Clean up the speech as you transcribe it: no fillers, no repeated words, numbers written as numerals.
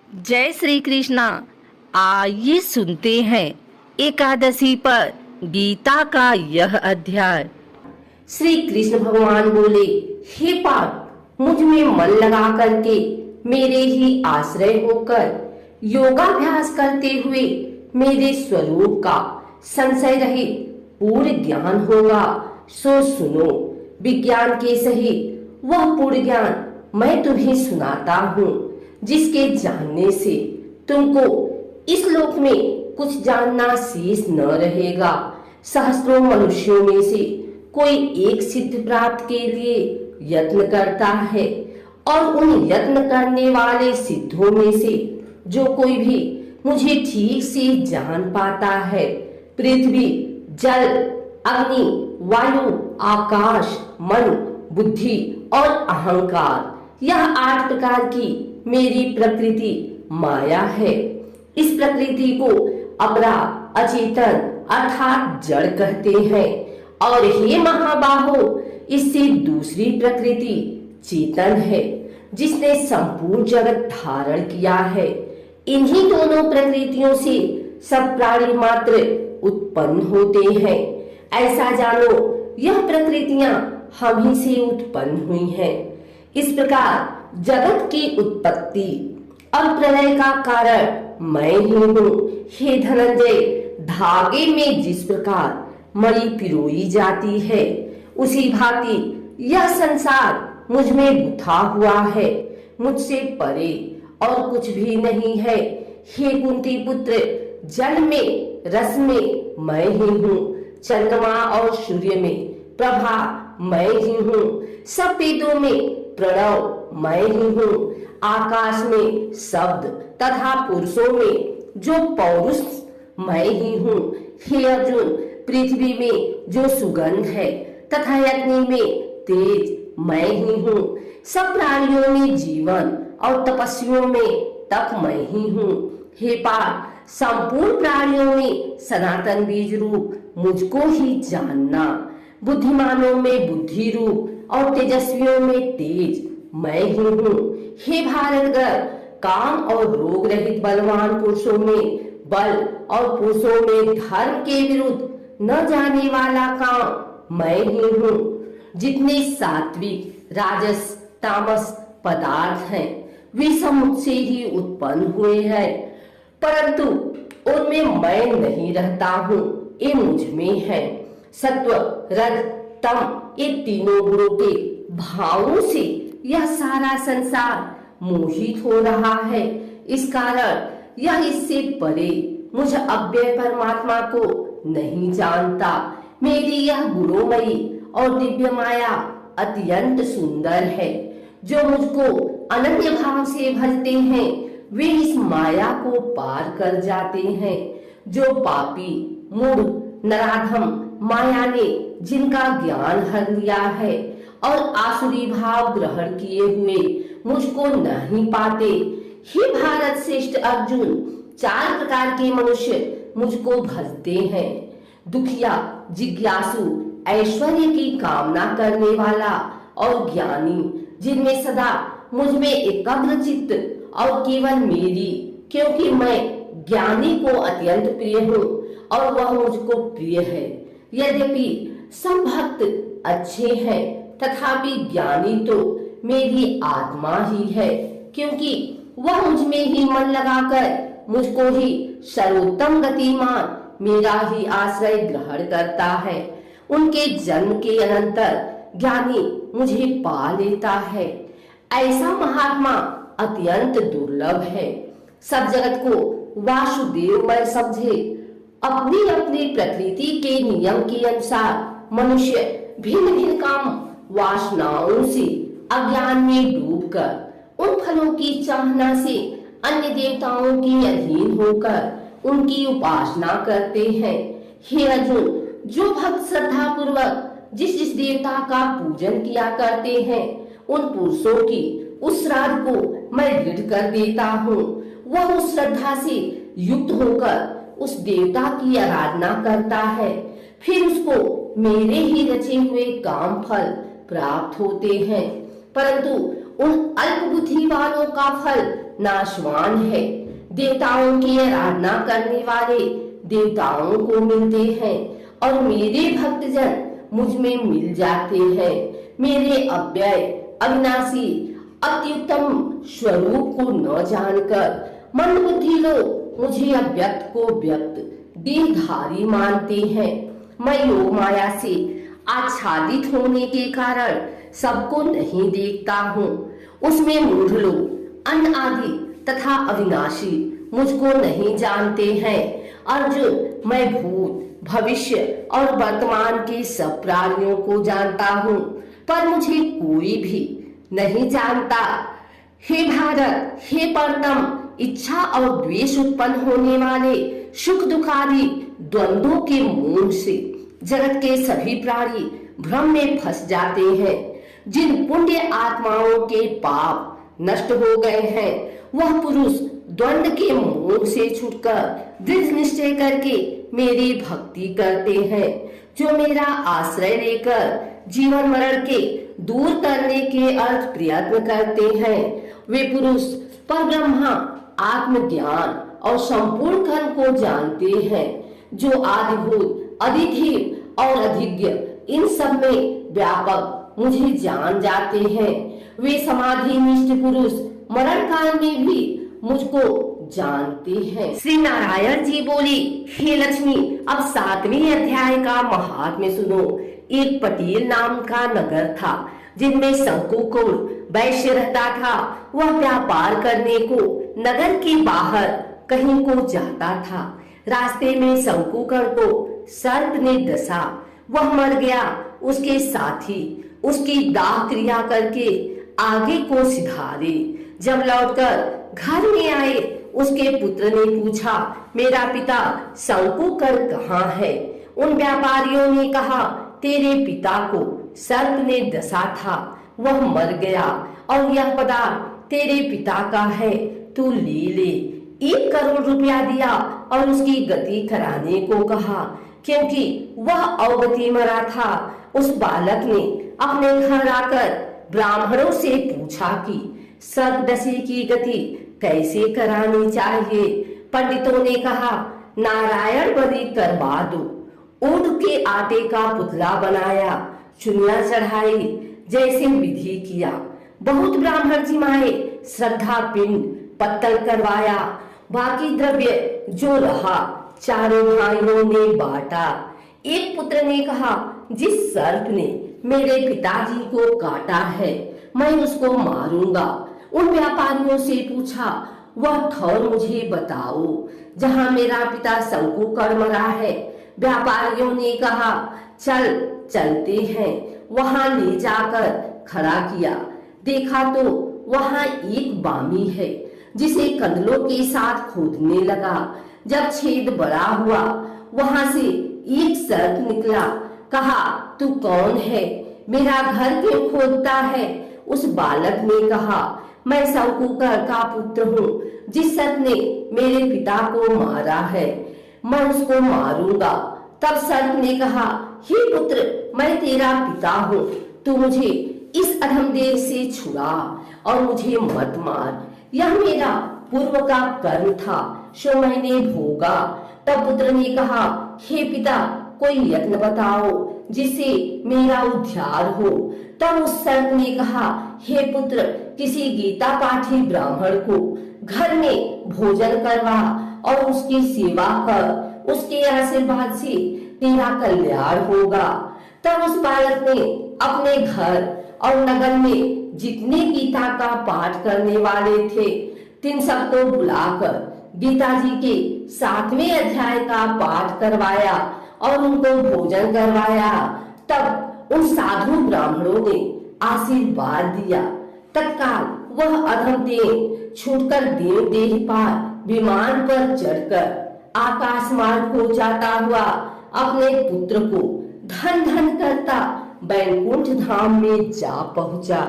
जय श्री कृष्णा। आइए सुनते हैं एकादशी पर गीता का यह अध्याय। श्री कृष्ण भगवान बोले, हे पार्थ, मुझ में मन लगा करके मेरे ही आश्रय होकर योगाभ्यास करते हुए मेरे स्वरूप का संशय रहित पूर्ण ज्ञान होगा। सो सुनो, विज्ञान के सहित वह पूर्ण ज्ञान मैं तुम्हें सुनाता हूँ, जिसके जानने से तुमको इस लोक में कुछ जानना शेष न रहेगा। सहस्त्रों मनुष्यों में से कोई एक सिद्ध प्राप्त के लिए यत्न करता है, और उन यत्न करने वाले सिद्धों में से जो कोई भी मुझे ठीक से जान पाता है, पृथ्वी, जल, अग्नि, वायु, आकाश, मन, बुद्धि और अहंकार, यह 8 प्रकार की मेरी प्रकृति माया है। इस प्रकृति को अपरा, अचेतन अर्थात जड़ कहते हैं, और हे महाबाहो, इससे दूसरी प्रकृति चेतन है, जिसने संपूर्ण जगत धारण किया है। इन्हीं दोनों प्रकृतियों से सब प्राणी मात्र उत्पन्न होते हैं। ऐसा जानो, यह प्रकृतियां हम ही से उत्पन्न हुई हैं। इस प्रकार जगत की उत्पत्ति और प्रलय का कारण मैं ही हूँ। हे धनंजय, धागे में जिस प्रकार मणि पिरोई जाती है, उसी भांति यह संसार मुझ में गुथा हुआ है। मुझसे परे और कुछ भी नहीं है। हे कुंती पुत्र, जल में, रस में मैं ही हूँ। चंद्रमा और सूर्य में प्रभा मैं ही हूँ। सब वेदों में प्रणव मैं ही हूँ। आकाश में शब्द तथा पुरुषों में जो पौरुष मैं ही हूँ। हे अर्जुन, पृथ्वी में जो सुगंध है तथा अग्नि में तेज मैं ही हूँ। सब प्राणियों में जीवन और तपस्वियों में तप मैं ही हूँ। हे पार्थ, संपूर्ण प्राणियों में सनातन बीज रूप मुझको ही जानना। बुद्धिमानों में बुद्धि रूप और तेजस्वियों में तेज मैं ही हूँ। हे भारतगण, काम और रोग रहित बलवान पुरुषों में बल और पुरुषों में धर्म के विरुद्ध न जाने वाला काम मैं ही हूँ। जितने सात्विक, राजस, तामस पदार्थ हैं, वे सब मुझसे ही उत्पन्न हुए हैं, परंतु उनमें मैं नहीं रहता हूँ, ये मुझ में है। सत्व, रज, तम, ये तीनों गुणों के भावों से यह सारा संसार मोहित हो रहा है। इस कारण यह इससे परे मुझ अव्यय परमात्मा को नहीं जानता। मेरी यह गुणोमयी और दिव्य माया अत्यंत सुंदर है। जो मुझको अनन्य भाव से भजते हैं, वे इस माया को पार कर जाते हैं। जो पापी, मूढ़, नराधम माया ने जिनका ज्ञान हर लिया है और आसुरी भाव ग्रहण किए हुए मुझको नहीं पाते। हे भारत श्रेष्ठ अर्जुन, 4 प्रकार के मनुष्य मुझको भजते हैं। दुखिया, जिज्ञासु, ऐश्वर्य की कामना करने वाला और ज्ञानी, जिनमें सदा मुझ में एकाग्र चित्त और केवल मेरी, क्योंकि मैं ज्ञानी को अत्यंत प्रिय हूँ और वह मुझको प्रिय है। यद्यपि सब भक्त अच्छे हैं, तथापि ज्ञानी तो मेरी आत्मा ही है, क्योंकि वह मुझ में ही मन लगाकर मुझको ही सर्वोत्तम गतिमान मेरा ही आश्रय ग्रहण करता है। उनके जन्म के अनंतर ज्ञानी मुझे पा लेता है। ऐसा महात्मा अत्यंत दुर्लभ है। सब जगत को वासुदेवमय समझे। अपनी अपनी प्रकृति के नियम के अनुसार मनुष्य भिन्न भिन्न काम वासनाओं से अज्ञान में डूबकर उन फलों की चाहना से अन्य देवताओं के अधीन होकर उनकी उपासना करते हैं। हे अर्जुन, जो भक्त श्रद्धा पूर्वक जिस जिस देवता का पूजन किया करते हैं, उन पुरुषों की उस श्राद्ध को मैं दृढ़ कर देता हूँ। वह उस श्रद्धा से युक्त होकर उस देवता की आराधना करता है, फिर उसको मेरे ही रचे हुए काम फल प्राप्त होते हैं। परंतु उन अल्प बुद्धि वालों का फल नाशवान है। देवताओं की आराधना करने वाले देवताओं को मिलते हैं और मेरे भक्तजन मुझ में मिल जाते हैं। मेरे अव्यय अविनाशी अत्युत्तम स्वरूप को न जानकर मंदबुद्धि लोग मुझे अव्यक्त को व्यक्त देहधारी मानते हैं। मैं योग माया से आच्छादित होने के कारण सबको नहीं देखता हूँ। उसमें मूढ़ लोग अन्न आदि तथा अविनाशी मुझको नहीं जानते हैं। अर्जुन, मैं भूत भविष्य और वर्तमान के सब प्राणियों को जानता हूँ, पर मुझे कोई भी नहीं जानता। हे भारत, हे परतम, इच्छा और द्वेष उत्पन्न होने वाले सुख दुख आदि द्वंद्वों के मोह से जगत के सभी प्राणी भ्रम में फंस जाते हैं। जिन पुण्य आत्माओं के पाप नष्ट हो गए हैं, वह पुरुष द्वंद्व के मोह से छूटकर दृढ़ निश्चय करके मेरी भक्ति करते हैं। जो मेरा आश्रय लेकर जीवन मरण के दूर करने के अर्थ प्रयत्न करते हैं, वे पुरुष परब्रह्मा आत्मज्ञान और संपूर्ण कर्म को जानते हैं। जो आदिभूत अधिधीर और अधिज्ञ इन सब में व्यापक मुझे जान जाते हैं, वे समाधि निष्ठ पुरुष मरण काल में भी मुझको जानते हैं। श्री नारायण जी बोली, हे लक्ष्मी, अब 7वें अध्याय का महात्म्य सुनो। एक पटेल नाम का नगर था, जिनमें शंकुकुल वैश्य रहता था। वह व्यापार करने को नगर के बाहर कहीं को जाता था। रास्ते में शंकुकुल को सर्प ने डसा, वह मर गया। उसके साथी उसकी दाह क्रिया करके आगे को सिधारे। जब लौटकर घर में आए, उसके पुत्र ने पूछा, मेरा पिता शंकुकुल कहाँ है? उन व्यापारियों ने कहा, तेरे पिता को सर्प ने डसा था, वह मर गया और यह पदार्थ तेरे पिता का है, तू ले ले। 1 करोड़ रुपया दिया और उसकी गति कराने को कहा, क्योंकि वह अवगति मरा था। उस बालक ने अपने घर आकर ब्राह्मणों से पूछा कि सर्प डसे की गति कैसे करानी चाहिए। पंडितों ने कहा, नारायण बलि करवा दो। ऊंट के आटे का पुतला बनाया, चुनिया चढ़ाई, जैसे विधि किया। बहुत ब्राह्मण जिमाए, श्रद्धा पिंड पत्तल करवाया। बाकी द्रव्य जो रहा चारों भाइयों ने बांटा। एक पुत्र ने कहा, जिस सर्प ने मेरे पिताजी को काटा है, मैं उसको मारूंगा। उन व्यापारियों से पूछा, वह ठौर मुझे बताओ जहाँ मेरा पिता शंकुकुल मरा है। व्यापारियों ने कहा, चल चलते हैं। वहां ले जाकर खड़ा किया, देखा तो वहां एक बामी है, जिसे कंदलों के साथ खोदने लगा। जब छेद बड़ा हुआ, वहां से एक सर्प निकला। कहा, तू कौन है? मेरा घर क्यों खोदता है? उस बालक ने कहा, मैं शंकुकुल का पुत्र हूँ, जिस सर्प ने मेरे पिता को मारा है, मैं उसको मारूंगा। तब सर्प ने कहा, हे पुत्र, मैं तेरा पिता हूँ, तू मुझे इस अधम देह से छुड़ा और मुझे मत मार। यह मेरा पूर्व का कर्म था, सो मैंने भोगा। तब पुत्र ने कहा, हे पिता, कोई यत्न बताओ जिससे मेरा उद्धार हो। तब उस सर्प ने कहा, हे पुत्र, किसी गीता पाठी ब्राह्मण को घर में भोजन करवा और उसकी सेवा कर, उसके आशीर्वाद से तेरा कल्याण होगा। तब उस बालक ने अपने घर और नगर में जितने गीता का पाठ करने वाले थे, तीन सबको बुलाकर गीता जी के 7वें अध्याय का पाठ करवाया और उनको भोजन करवाया। तब उन साधु ब्राह्मणों ने आशीर्वाद दिया। तत्काल वह अधम देह छूटकर देव देह पार विमान पर चढ़कर आकाश मार्ग को जाता हुआ अपने पुत्र को धन धन करता बैकुंठ धाम में जा पहुंचा।